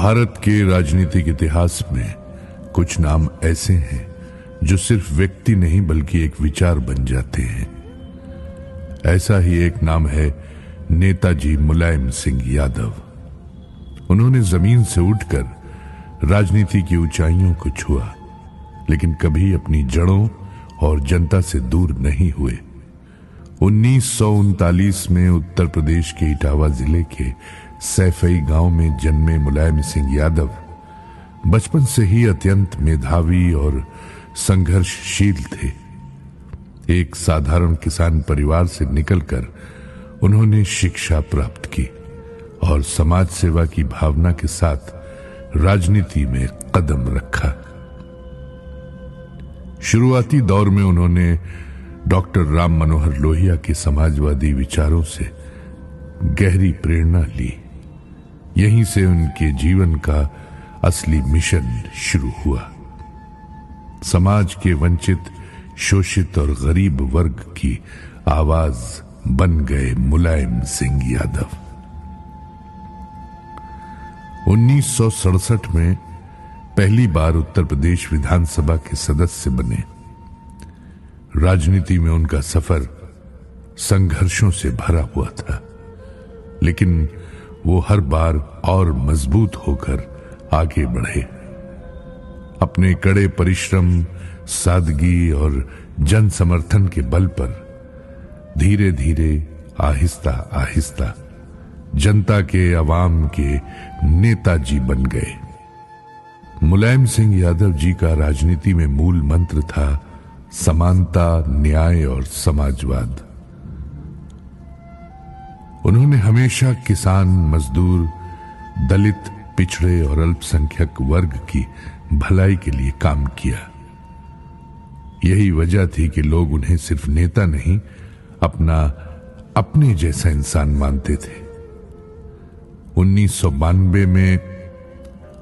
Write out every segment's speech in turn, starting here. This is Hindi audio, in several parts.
भारत के राजनीतिक इतिहास में कुछ नाम ऐसे हैं जो सिर्फ व्यक्ति नहीं बल्कि एक विचार बन जाते हैं। ऐसा ही एक नाम है नेताजी मुलायम सिंह यादव। उन्होंने जमीन से उठकर राजनीति की ऊंचाइयों को छुआ, लेकिन कभी अपनी जड़ों और जनता से दूर नहीं हुए। 1939 में उत्तर प्रदेश के इटावा जिले के सैफई गांव में जन्मे मुलायम सिंह यादव बचपन से ही अत्यंत मेधावी और संघर्षशील थे। एक साधारण किसान परिवार से निकलकर उन्होंने शिक्षा प्राप्त की और समाज सेवा की भावना के साथ राजनीति में कदम रखा। शुरुआती दौर में उन्होंने डॉक्टर राम मनोहर लोहिया के समाजवादी विचारों से गहरी प्रेरणा ली। यहीं से उनके जीवन का असली मिशन शुरू हुआ। समाज के वंचित, शोषित और गरीब वर्ग की आवाज बन गए मुलायम सिंह यादव। 1967 में पहली बार उत्तर प्रदेश विधानसभा के सदस्य बने। राजनीति में उनका सफर संघर्षों से भरा हुआ था, लेकिन वो हर बार और मजबूत होकर आगे बढ़े। अपने कड़े परिश्रम, सादगी और जन समर्थन के बल पर धीरे धीरे, आहिस्ता आहिस्ता जनता के, अवाम के नेताजी बन गए। मुलायम सिंह यादव जी का राजनीति में मूल मंत्र था समानता, न्याय और समाजवाद। उन्होंने हमेशा किसान, मजदूर, दलित, पिछड़े और अल्पसंख्यक वर्ग की भलाई के लिए काम किया। यही वजह थी कि लोग उन्हें सिर्फ नेता नहीं, अपने जैसा इंसान मानते थे। 1992 में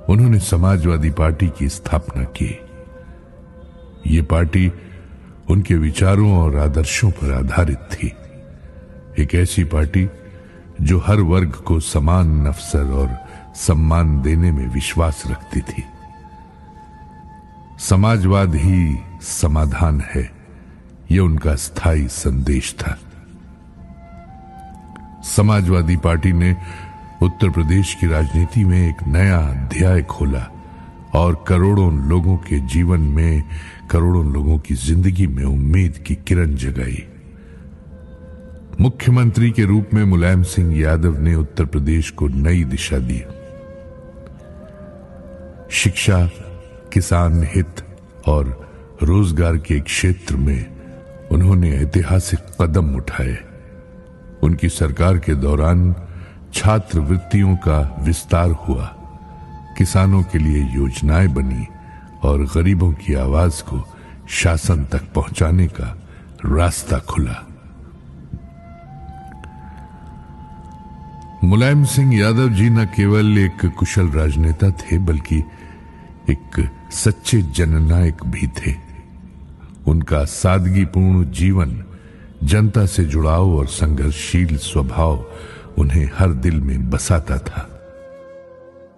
उन्होंने समाजवादी पार्टी की स्थापना की। ये पार्टी उनके विचारों और आदर्शों पर आधारित थी। एक ऐसी पार्टी जो हर वर्ग को समान अवसर और सम्मान देने में विश्वास रखती थी। समाजवाद ही समाधान है, यह उनका स्थायी संदेश था। समाजवादी पार्टी ने उत्तर प्रदेश की राजनीति में एक नया अध्याय खोला और करोड़ों लोगों के जीवन में, करोड़ों लोगों की जिंदगी में उम्मीद की किरण जगाई। मुख्यमंत्री के रूप में मुलायम सिंह यादव ने उत्तर प्रदेश को नई दिशा दी। शिक्षा, किसान हित और रोजगार के क्षेत्र में उन्होंने ऐतिहासिक कदम उठाए। उनकी सरकार के दौरान छात्रवृत्तियों का विस्तार हुआ, किसानों के लिए योजनाएं बनी और गरीबों की आवाज को शासन तक पहुंचाने का रास्ता खुला। मुलायम सिंह यादव जी न केवल एक कुशल राजनेता थे, बल्कि एक सच्चे जननायक भी थे। उनका सादगीपूर्ण जीवन, जनता से जुड़ाव और संघर्षशील स्वभाव उन्हें हर दिल में बसाता था।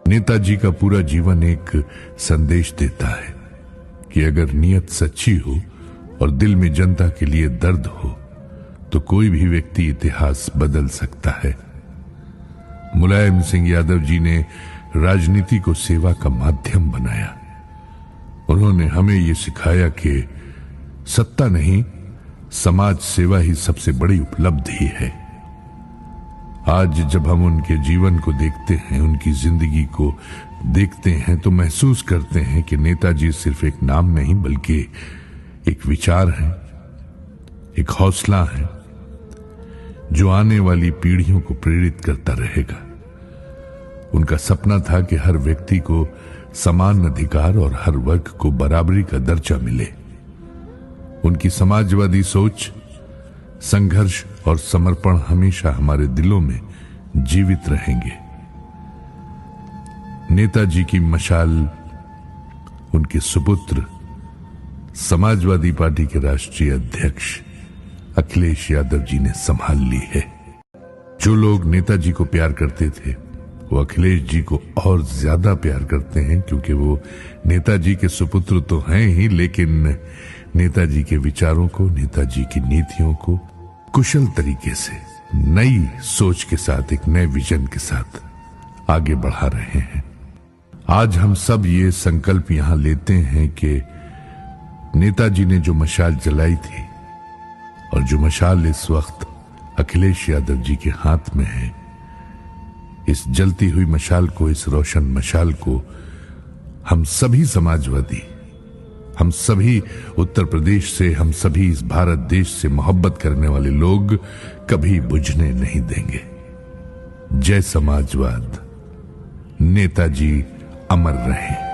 नेताजी का पूरा जीवन एक संदेश देता है कि अगर नीयत सच्ची हो और दिल में जनता के लिए दर्द हो तो कोई भी व्यक्ति इतिहास बदल सकता है। मुलायम सिंह यादव जी ने राजनीति को सेवा का माध्यम बनाया। उन्होंने हमें यह सिखाया कि सत्ता नहीं, समाज सेवा ही सबसे बड़ी उपलब्धि है। आज जब हम उनके जीवन को देखते हैं, उनकी जिंदगी को देखते हैं, तो महसूस करते हैं कि नेताजी सिर्फ एक नाम नहीं बल्कि एक विचार है, एक हौसला है जो आने वाली पीढ़ियों को प्रेरित करता रहेगा। उनका सपना था कि हर व्यक्ति को समान अधिकार और हर वर्ग को बराबरी का दर्जा मिले। उनकी समाजवादी सोच, संघर्ष और समर्पण हमेशा हमारे दिलों में जीवित रहेंगे। नेताजी की मशाल उनके सुपुत्र, समाजवादी पार्टी के राष्ट्रीय अध्यक्ष अखिलेश यादव जी ने संभाल ली है। जो लोग नेताजी को प्यार करते थे वो अखिलेश जी को और ज्यादा प्यार करते हैं, क्योंकि वो नेताजी के सुपुत्र तो हैं ही, लेकिन नेताजी के विचारों को, नेताजी की नीतियों को कुशल तरीके से, नई सोच के साथ, एक नए विजन के साथ आगे बढ़ा रहे हैं। आज हम सब ये संकल्प यहां लेते हैं कि नेताजी ने जो मशाल जलाई थी, और जो मशाल इस वक्त अखिलेश यादव जी के हाथ में है, इस जलती हुई मशाल को, इस रोशन मशाल को हम सभी समाजवादी, हम सभी उत्तर प्रदेश से, हम सभी इस भारत देश से मोहब्बत करने वाले लोग कभी बुझने नहीं देंगे। जय समाजवाद, नेताजी अमर रहे।